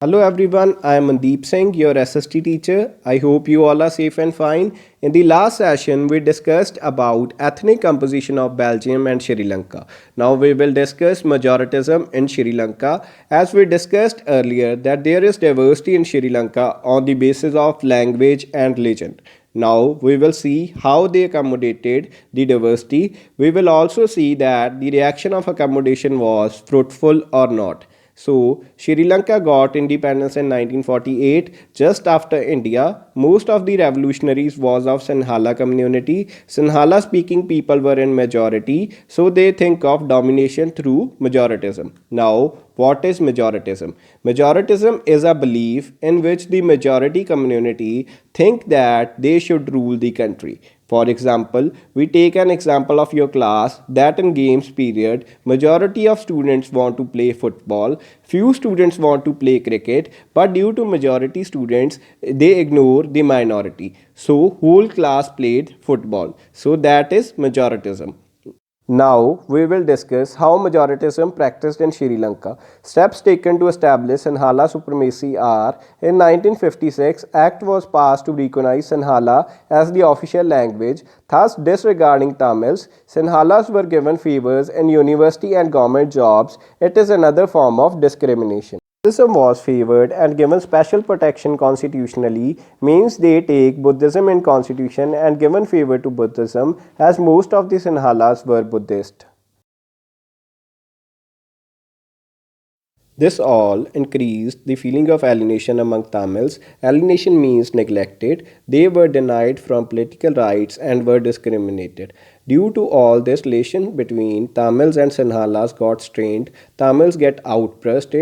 Hello everyone, I am Mandeep Singh, your SST teacher. I hope you all are safe and fine. In the last session, we discussed about ethnic composition of Belgium and Sri Lanka. Now we will discuss majoritism in Sri Lanka. As we discussed earlier that there is diversity in Sri Lanka on the basis of language and religion. Now we will see how they accommodated the diversity. We will also see that the reaction of accommodation was fruitful or not. So, Sri Lanka got independence in 1948 just after India. Most of the revolutionaries was of Sinhala community. Sinhala speaking people were in majority, so they think of domination through majoritism. Now, what is majoritism? Majoritism is a belief in which the majority community think that they should rule the country. For example, we take an example of your class that in games period, majority of students want to play football, few students want to play cricket, but due to majority students, they ignore the minority. So whole class played football. So that is majoritism. Now we will discuss how majoritism practiced in Sri Lanka. Steps taken to establish Sinhala supremacy are: in 1956 Act was passed to recognize Sinhala as the official language, thus disregarding Tamils. Sinhalas were given favors in university and government jobs. It is another form of discrimination. Buddhism was favored and given special protection constitutionally, means they take Buddhism in constitution and given favor to Buddhism, as most of the Sinhalas were Buddhist. This all increased the feeling of alienation among Tamils. Alienation means neglected. They were denied from political rights and were discriminated. Due to all this, relation between Tamils and Sinhalas got strained. Tamils get outburst.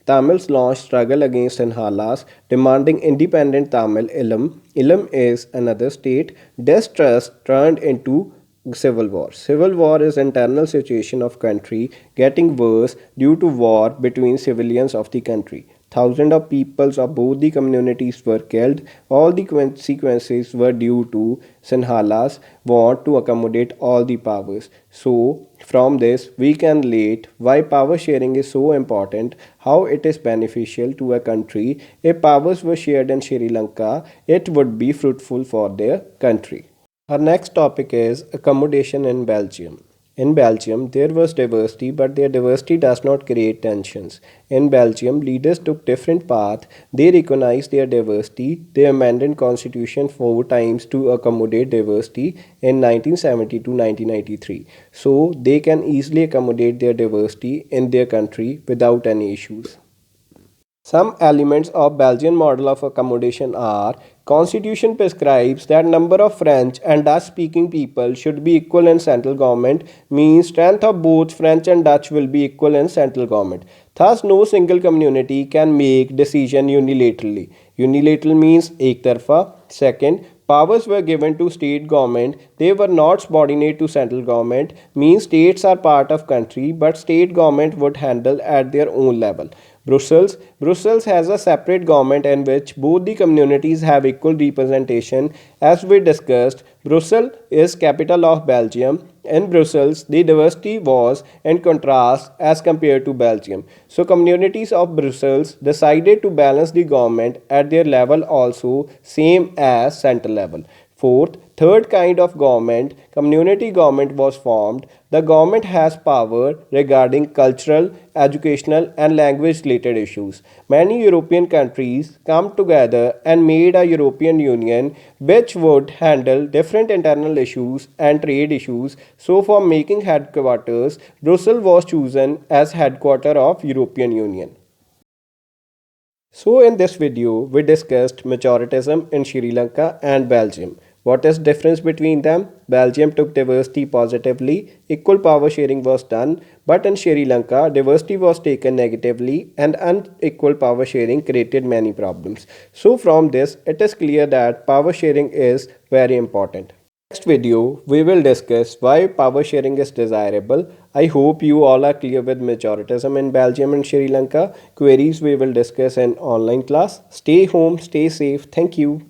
Tamils launched struggle against Sinhalas, demanding independent Tamil Ilam. Ilam is another state. Distrust turned into civil war. Civil war is internal situation of country getting worse due to war between civilians of the country. Thousands of peoples of both the communities were killed. All the consequences were due to Sinhalas want to accommodate all the powers. So from this we can relate why power sharing is so important, how it is beneficial to a country. If powers were shared in Sri Lanka, it would be fruitful for their country. Our next topic is accommodation in Belgium. In Belgium, there was diversity, but their diversity does not create tensions. In Belgium, leaders took different paths. They recognized their diversity. They amended constitution 4 times to accommodate diversity in 1970 to 1993. So they can easily accommodate their diversity in their country without any issues. Some elements of Belgian model of accommodation are: Constitution prescribes that number of French and Dutch speaking people should be equal in central government, means strength of both French and Dutch will be equal in central government. Thus no single community can make decision unilaterally. Unilateral means ek tarfa. Second, powers were given to state government. They were not subordinate to central government, means states are part of country but state government would handle at their own level. Brussels has a separate government in which both the communities have equal representation. As we discussed, Brussels is capital of Belgium. In Brussels, the diversity was in contrast as compared to Belgium. So communities of Brussels decided to balance the government at their level also same as central level. Fourth, third kind of government, community government was formed. The government has power regarding cultural, educational and language related issues. Many European countries come together and made a European Union which would handle different internal issues and trade issues. So for making headquarters, Brussels was chosen as headquarter of European Union. So in this video, we discussed majoritism in Sri Lanka and Belgium. What is difference between them? Belgium took diversity positively, equal power sharing was done, but in Sri Lanka, diversity was taken negatively and unequal power sharing created many problems. So from this, it is clear that power sharing is very important. Next video, we will discuss why power sharing is desirable. I hope you all are clear with majoritism in Belgium and Sri Lanka. Queries we will discuss in online class. Stay home, stay safe. Thank you.